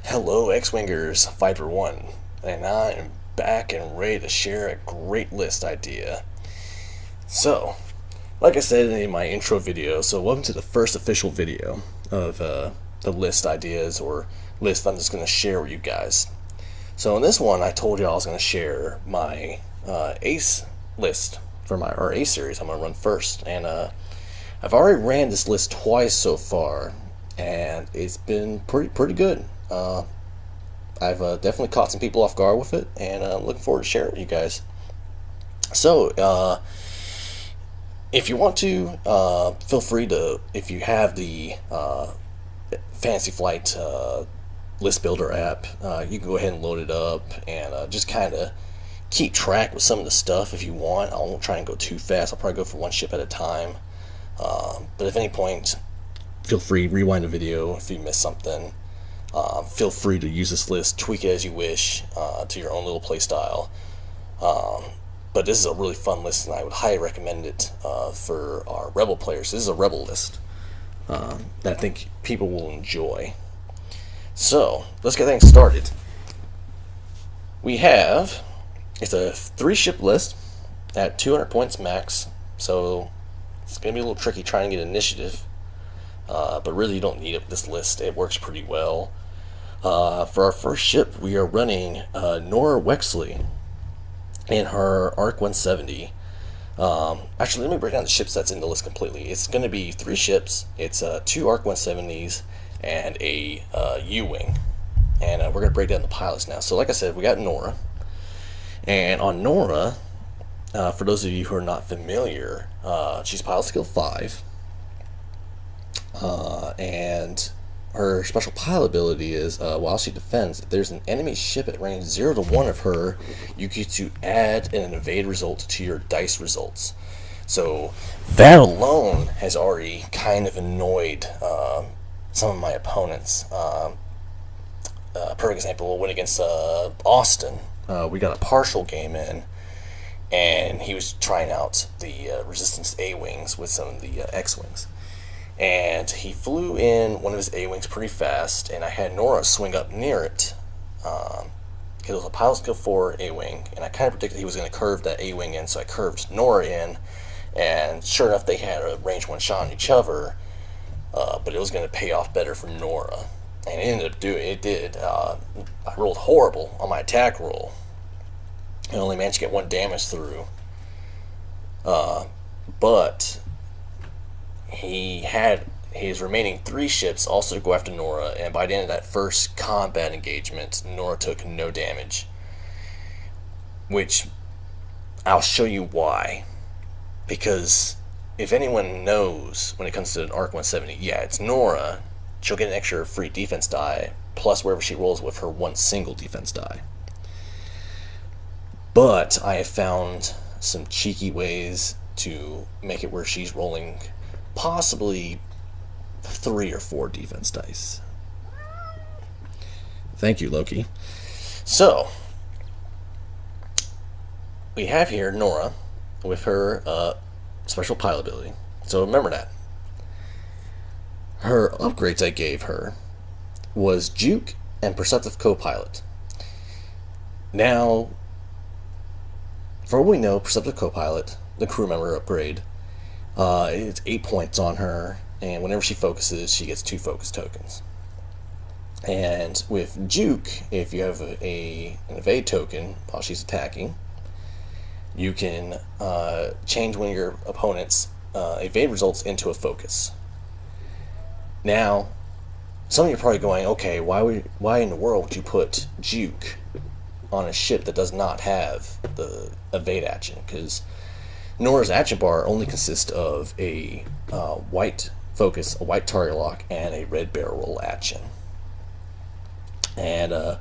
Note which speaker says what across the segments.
Speaker 1: Hello, X-Wingers, Viper 1, and I am back and ready to share a great list idea. So, like I said in my intro video, welcome to the first official video of the list ideas, or list I'm just going to share with you guys. So in this one, I told you I was going to share my Ace list for my Ace series. I'm going to run first, and I've already ran this list twice so far, and it's been pretty good. I've definitely caught some people off guard with it, and I'm looking forward to sharing it with you guys. So, if you want to, feel free to, if you have the Fantasy Flight list builder app, you can go ahead and load it up and just kind of keep track with some of the stuff if you want. I won't try and go too fast. I'll probably go for one ship at a time. But if at any point, feel free, rewind the video if you missed something. Feel free to use this list, tweak it as you wish, to your own little play style. But this is a really fun list, and I would highly recommend it for our Rebel players. This is a Rebel list that I think people will enjoy. So, let's get things started. We have, it's a 3-ship list at 200 points max, so it's going to be a little tricky trying to get initiative. But really you don't need it with this list. It works pretty well. For our first ship, we are running Norra Wexley in her ARC170. Actually, let me break down the ships that's in the list completely. It's going to be 3 ships. It's 2 ARC170's and a U-Wing. And we're going to break down the pilots now. So like I said, we got Norra. And on Norra, for those of you who are not familiar, she's pilot skill 5. And her special pilot ability is, while she defends, if there's an enemy ship at range 0 to 1 of her, you get to add an evade result to your dice results. So that alone has already kind of annoyed some of my opponents. For example, when against Austin, we got a partial game in, and he was trying out the Resistance A-Wings with some of the X-Wings. And he flew in one of his A-Wings pretty fast, and I had Norra swing up near it, because it was a pilot skill 4 A-Wing, and I kind of predicted he was going to curve that A-Wing in, so I curved Norra in, and sure enough, they had a range 1 shot on each other, but it was going to pay off better for Norra, and it ended up doing, it did. I rolled horrible on my attack roll, and only managed to get 1 damage through, but he had his remaining 3 ships also go after Norra, and by the end of that first combat engagement, Norra took no damage. Which, I'll show you why. Because, if anyone knows, when it comes to an ARC-170, yeah, it's Norra. She'll get an extra free defense die, plus wherever she rolls with her 1 single defense die. But, I have found some cheeky ways to make it where she's rolling possibly 3 or 4 defense dice. Thank you, Loki. So, we have here Norra with her special pilot ability. So remember that. Her upgrades I gave her was Juke and Perceptive Copilot. Now, for what we know, Perceptive Copilot, the crew member upgrade, it's 8 points on her, and whenever she focuses, she gets 2 focus tokens. And with Juke, if you have an evade token while she's attacking, you can change one of your opponent's evade results into a focus. Now, some of you are probably going, okay, why in the world would you put Juke on a ship that does not have the evade action? Because Norra's action bar only consists of a white focus, a white target lock, and a red barrel roll action. And we're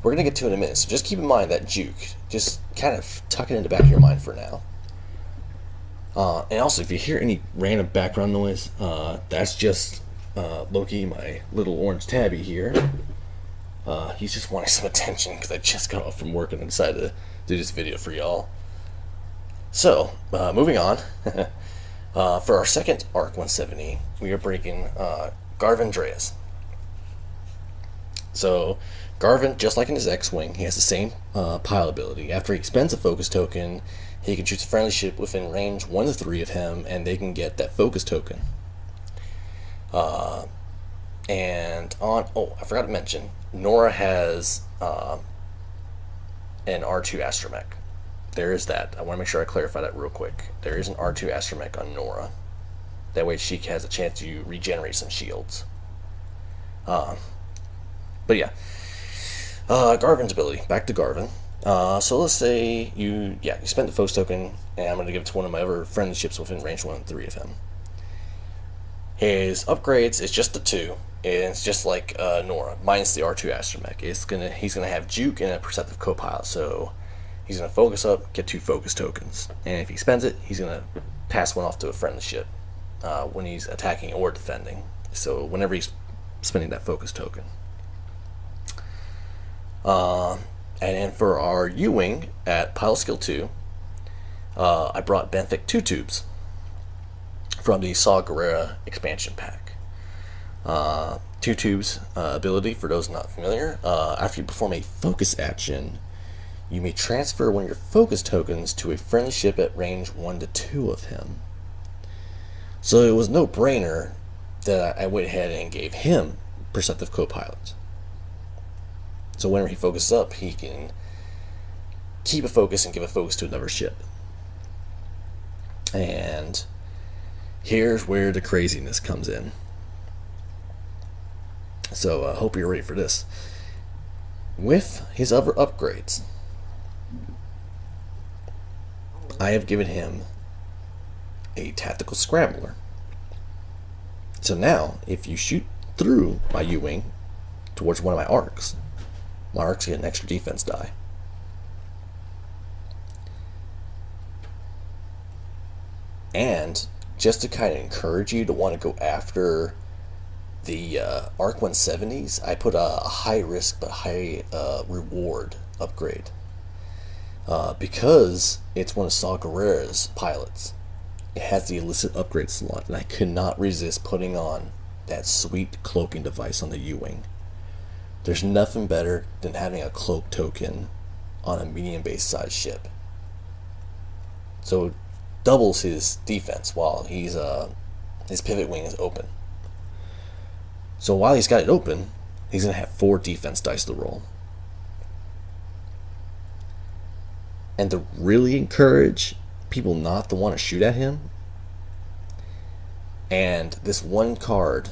Speaker 1: going to get to it in a minute, so just keep in mind that Juke. Just kind of tuck it in the back of your mind for now. And also, if you hear any random background noise, that's just Loki, my little orange tabby here. He's just wanting some attention because I just got off from work and I decided to do this video for y'all. So, moving on. For our second ARC-170, we are breaking Garven Dreis. So Garven, just like in his X-Wing, he has the same pile ability. After he spends a focus token, he can choose a friendly ship within range 1 to 3 of him, and they can get that focus token. And on, I forgot to mention, Norra has an R2 Astromech. There is that. I want to make sure I clarify that real quick. There is an R2 Astromech on Norra. That way she has a chance to regenerate some shields. But yeah. Garven's ability. Back to Garven. So let's say you spend the focus token, and I'm going to give it to one of my other friendly ships within range 1 and 3 of him. His upgrades is just the 2, and it's just like Norra, minus the R2 Astromech. He's gonna have Juke and a Perceptive Copilot, so he's gonna focus up, get 2 focus tokens, and if he spends it, he's gonna pass one off to a friendly ship when he's attacking or defending. So whenever he's spending that focus token. And then for our U-Wing at Pilot Skill 2, I brought Benthic 2 tubes from the Saw Gerrera expansion pack. 2 tubes ability, for those not familiar, after you perform a focus action, you may transfer one of your focus tokens to a friendly ship at range 1 to 2 of him. So it was no brainer that I went ahead and gave him Perceptive Copilot. So whenever he focuses up, he can keep a focus and give a focus to another ship. And here's where the craziness comes in. So I hope you're ready for this. With his other upgrades, I have given him a tactical scrambler. So now, if you shoot through my U-Wing towards one of my arcs get an extra defense die. And just to kind of encourage you to want to go after the ARC170's, I put a high risk but high reward upgrade. Because it's one of Saw Gerrera's pilots, it has the illicit upgrade slot, and I could not resist putting on that sweet cloaking device on the U-Wing. There's nothing better than having a cloak token on a medium base size ship. So it doubles his defense while his pivot wing is open. So while he's got it open, he's going to have 4 defense dice to roll. And to really encourage people not to want to shoot at him, and this one card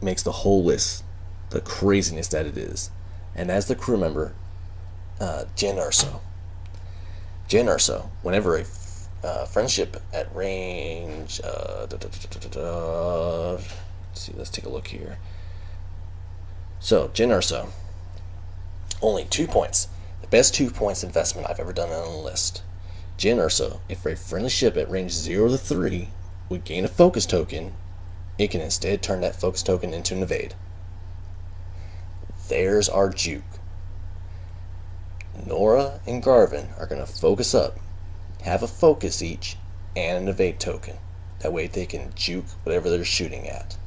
Speaker 1: makes the whole list the craziness that it is. And as the crew member, Erso. Whenever a friendship at range, let's take a look here. So, Erso, only 2 points. The best 2 points investment I've ever done on a list. Erso, if a friendly ship at range 0 to 3 would gain a focus token, it can instead turn that focus token into an evade. There's our Juke. Norra and Garven are going to focus up, have a focus each, and an evade token. That way they can juke whatever they're shooting at.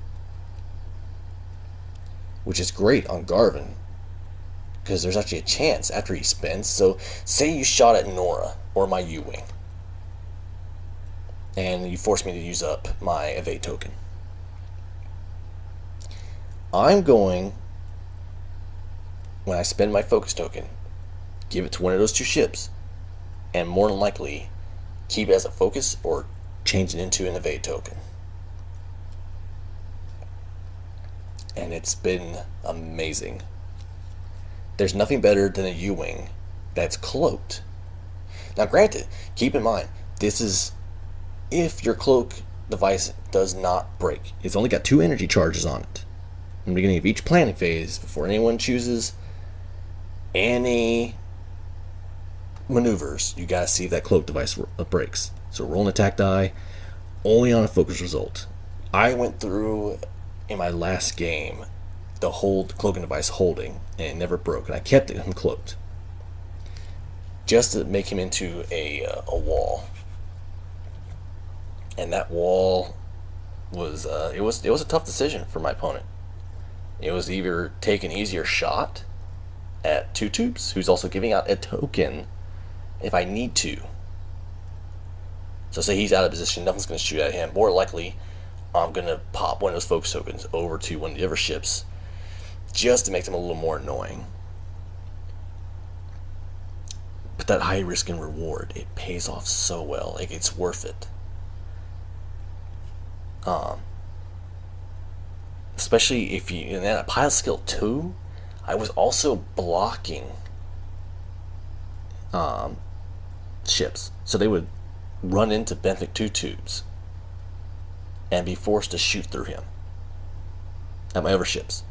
Speaker 1: Which is great on Garven, because there's actually a chance after he spends. So say you shot at Norra or my U-Wing, and you force me to use up my evade token. I'm going, when I spend my focus token, give it to one of those 2 ships, and more than likely keep it as a focus or change it into an evade token. And it's been amazing. There's nothing better than a U-Wing that's cloaked. Now granted, keep in mind, this is if your cloak device does not break. It's only got 2 energy charges on it. In the beginning of each planning phase, before anyone chooses any maneuvers, you gotta see if that cloak device breaks. So roll an attack die only on a focus result. I went through in my last game the whole cloaking device holding, and it never broke, and I kept him cloaked just to make him into a wall. And that wall was it was a tough decision for my opponent. It was either take an easier shot at 2 tubes, who's also giving out a token if I need to. So say he's out of position, nothing's going to shoot at him. More likely, I'm going to pop one of those focus tokens over to one of the other ships just to make them a little more annoying. But that high risk and reward, it pays off so well. Like, it's worth it. Especially if you, and then at pilot skill 2, I was also blocking ships. So they would run into Benthic 2 tubes and be forced to shoot through him at my other ships,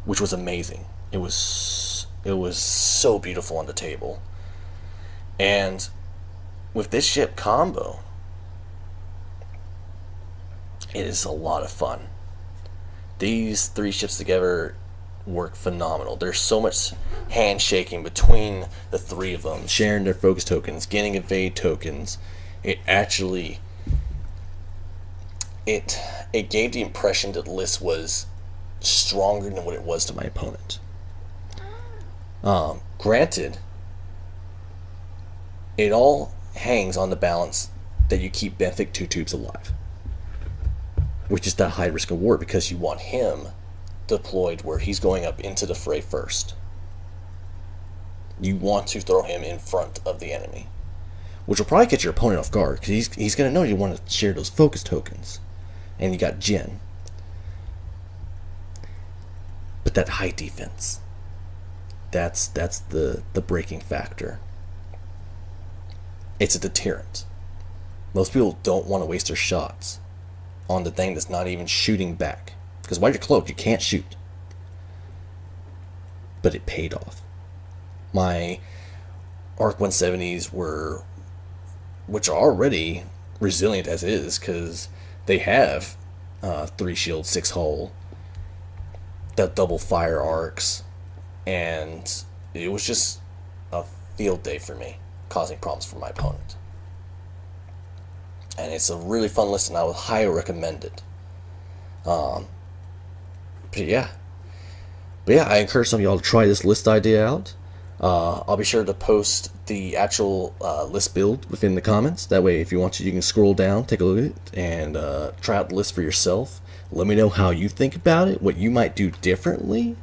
Speaker 1: which was amazing. It was so beautiful on the table. And with this ship combo, it is a lot of fun. These 3 ships together work phenomenal. There's so much handshaking between the 3 of them, sharing their focus tokens, getting evade tokens. It actually, it gave the impression that the list was stronger than what it was to my opponent. Granted, it all hangs on the balance that you keep Benthic 2 tubes alive, which is that high risk reward, because you want him deployed where he's going up into the fray first. You want to throw him in front of the enemy, which will probably get your opponent off guard, because he's going to know you want to share those focus tokens, and you got Jin. But that high defense, that's the breaking factor. It's a deterrent. Most people don't want to waste their shots on the thing that's not even shooting back, because while you're cloaked, you can't shoot. But it paid off. My ARC170's were, which are already resilient as is, because they have 3 shield, 6 hull, that double fire arcs, and it was just a field day for me, causing problems for my opponent. And it's a really fun list, and I would highly recommend it. But yeah, I encourage some of y'all to try this list idea out. I'll be sure to post the actual list build within the comments. That way, if you want to, you can scroll down, take a look at it, and try out the list for yourself. Let me know how you think about it, what you might do differently.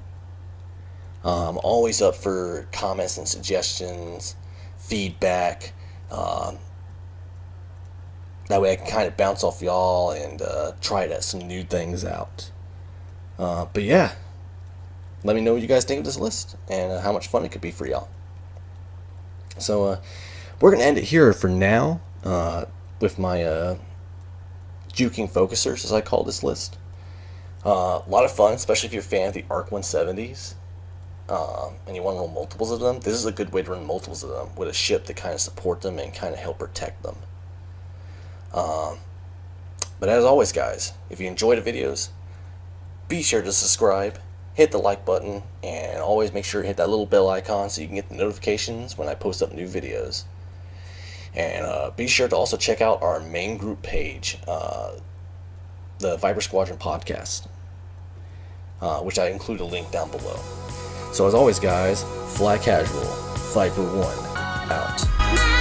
Speaker 1: I'm always up for comments and suggestions, feedback. That way I can kind of bounce off y'all and try some new things out. But yeah, let me know what you guys think of this list and how much fun it could be for y'all. So we're going to end it here for now with my juking focusers, as I call this list. A lot of fun, especially if you're a fan of the ARC170's and you want to run multiples of them. This is a good way to run multiples of them with a ship to kind of support them and kind of help protect them. But as always, guys, if you enjoy the videos, be sure to subscribe, hit the like button, and always make sure to hit that little bell icon so you can get the notifications when I post up new videos. And be sure to also check out our main group page, the Viper Squadron podcast, which I include a link down below. So as always, guys, fly casual, Viper 1 out.